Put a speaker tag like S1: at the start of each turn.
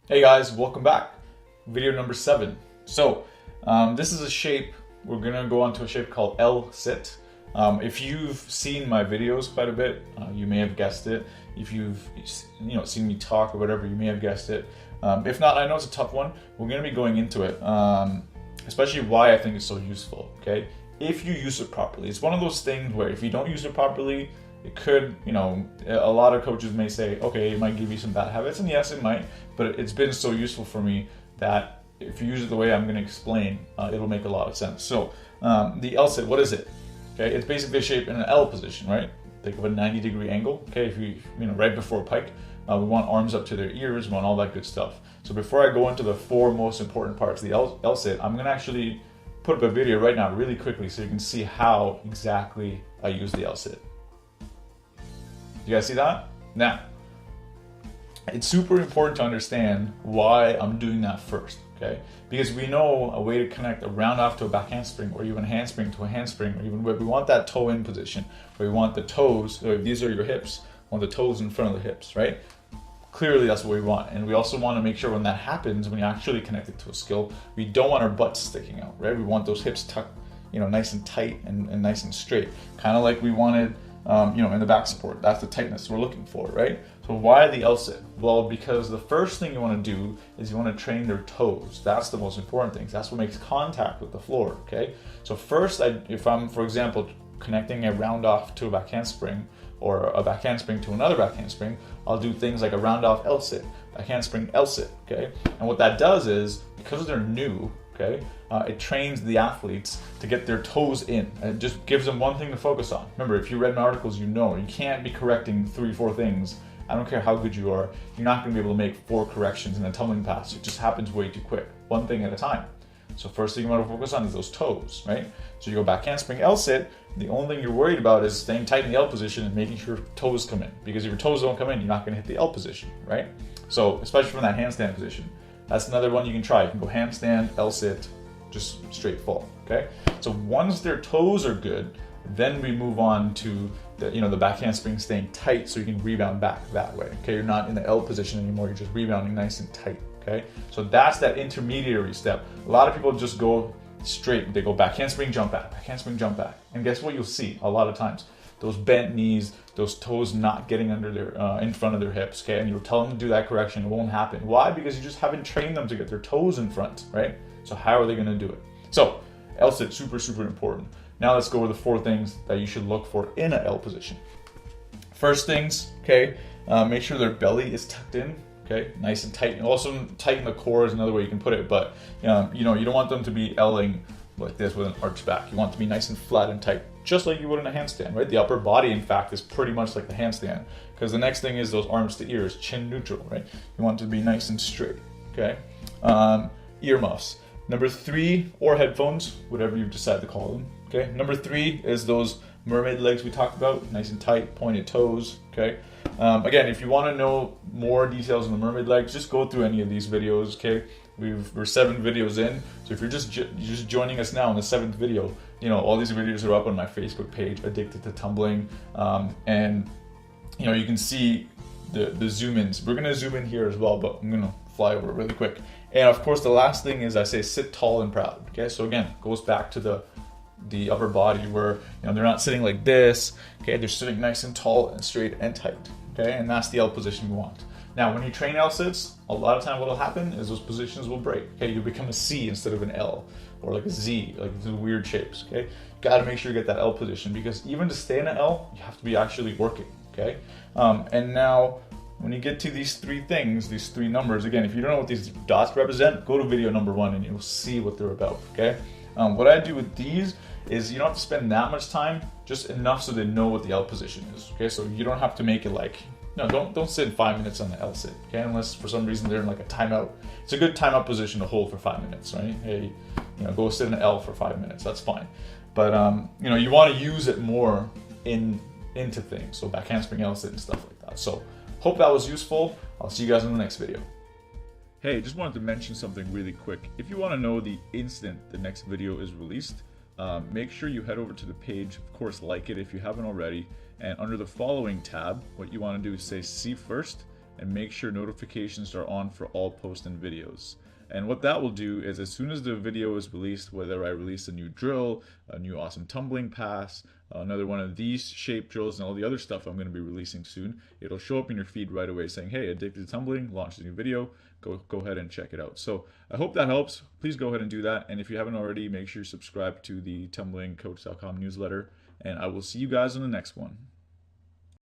S1: Hey guys, welcome back. Video number 7. So, this is a shape. We're gonna go on to a shape called LSit. If you've seen my videos quite a bit, you may have guessed it. If you've seen me talk or whatever, you may have guessed it. If not, I know it's a tough one. We're gonna be going into it, especially why I think it's so useful. Okay, if you use it properly, it's one of those things where if you don't use it properly, it could, a lot of coaches may say, okay, it might give you some bad habits, and yes, it might, but it's been so useful for me that if you use it the way I'm going to explain, it'll make a lot of sense. So the LSit, what is it? Okay, it's basically a shape in an L position, right? Think of a 90-degree angle. Okay, if you right before a pike, we want arms up to their ears, we want all that good stuff. So before I go into the 4 most important parts of the LSit, I'm going to actually put up a video right now really quickly so you can see how exactly I use the LSit. You guys see that? Now, it's super important to understand why I'm doing that first, okay? Because we know a way to connect a round off to a back handspring, or even a handspring to a handspring, or even where we want that toe in position, where we want the toes, or these are your hips, we want the toes in front of the hips, right? Clearly that's what we want. And we also want to make sure when that happens, when you actually connect it to a skill, we don't want our butts sticking out, right? We want those hips tucked, nice and tight and nice and straight. Kind of like we wanted in the back support. That's the tightness we're looking for, right? So why the LSit? Well, because the first thing you want to do is you want to train their toes. That's the most important thing. That's what makes contact with the floor, okay? So first, if I'm, for example, connecting a round off to a back handspring, or a back handspring to another back handspring, I'll do things like a round off LSit, back handspring LSit, okay? And what that does is, because they're new, okay, it trains the athletes to get their toes in. And it just gives them one thing to focus on. Remember, if you read my articles, you can't be correcting 3-4 things. I don't care how good you are, you're not going to be able to make 4 corrections in a tumbling pass. It just happens way too quick, one thing at a time. So first thing you want to focus on is those toes, right? So you go back handspring LSit, the only thing you're worried about is staying tight in the L position and making sure toes come in. Because if your toes don't come in, you're not going to hit the L position, right? So especially from that handstand position. That's another one you can try. You can go handstand, LSit, just straight fall, okay? So once their toes are good, then we move on to the back handspring staying tight so you can rebound back that way, okay? You're not in the L position anymore, you're just rebounding nice and tight, okay? So that's that intermediary step. A lot of people just go straight. They go back handspring, jump back handspring, jump back. And guess what you'll see a lot of times? Those bent knees, those toes not getting under their in front of their hips, okay? And you'll tell them to do that correction, it won't happen. Why? Because you just haven't trained them to get their toes in front, right? So how are they gonna do it? So LSit, super, super important. Now let's go over the 4 things that you should look for in an L position. First things, okay, make sure their belly is tucked in, okay, nice and tight. And also tighten the core is another way you can put it, but you don't want them to be L-ing like this with an arched back. You want it to be nice and flat and tight, just like you would in a handstand, right? The upper body, in fact, is pretty much like the handstand, because the next thing is those arms to ears, chin neutral, right? You want it to be nice and straight, okay? Earmuffs. Number 3, or headphones, whatever you decide to call them, okay? Number 3 is those mermaid legs we talked about, nice and tight, pointed toes, okay? Again, if you want to know more details on the mermaid legs, just go through any of these videos, okay? We're 7 videos in, so if you're just joining us now in the 7th video, all these videos are up on my Facebook page, Addicted to Tumbling, and you can see the zoom-ins. We're gonna zoom in here as well, but I'm gonna fly over it really quick. And of course, the last thing is I say sit tall and proud. Okay, so again, goes back to the upper body where they're not sitting like this. Okay, they're sitting nice and tall and straight and tight. Okay, and that's the L position we want. Now, when you train LSits, a lot of time what will happen is those positions will break. Okay, you become a C instead of an L, or like a Z, like these weird shapes. Okay, you got to make sure you get that L position, because even to stay in an L, you have to be actually working. Okay, and now when you get to these 3 things, these 3 numbers, again, if you don't know what these dots represent, go to video number 1 and you'll see what they're about. Okay, what I do with these is you don't have to spend that much time, just enough so they know what the L position is. Okay, so you don't have to make it like, don't sit 5 minutes on the LSit, okay, unless for some reason they're in like a timeout. It's a good timeout position to hold for 5 minutes, right? Hey, go sit in an L for 5 minutes, that's fine. But you want to use it more into things, so back handspring LSit and stuff like that. So hope that was useful. I'll see you guys in the next video. Hey, just wanted to mention something really quick. If you want to know the instant the next video is released, make sure you head over to the page. Of course, like it if you haven't already. And under the following tab, what you want to do is say see first, and make sure notifications are on for all posts and videos. And what that will do is, as soon as the video is released, whether I release a new drill, a new awesome tumbling pass, another one of these shape drills, and all the other stuff I'm going to be releasing soon, it'll show up in your feed right away saying, hey, Addicted to Tumbling launched a new video, go ahead and check it out. So I hope that helps. Please go ahead and do that. And if you haven't already, make sure you subscribe to the TumblingCoach.com newsletter, and I will see you guys on the next one.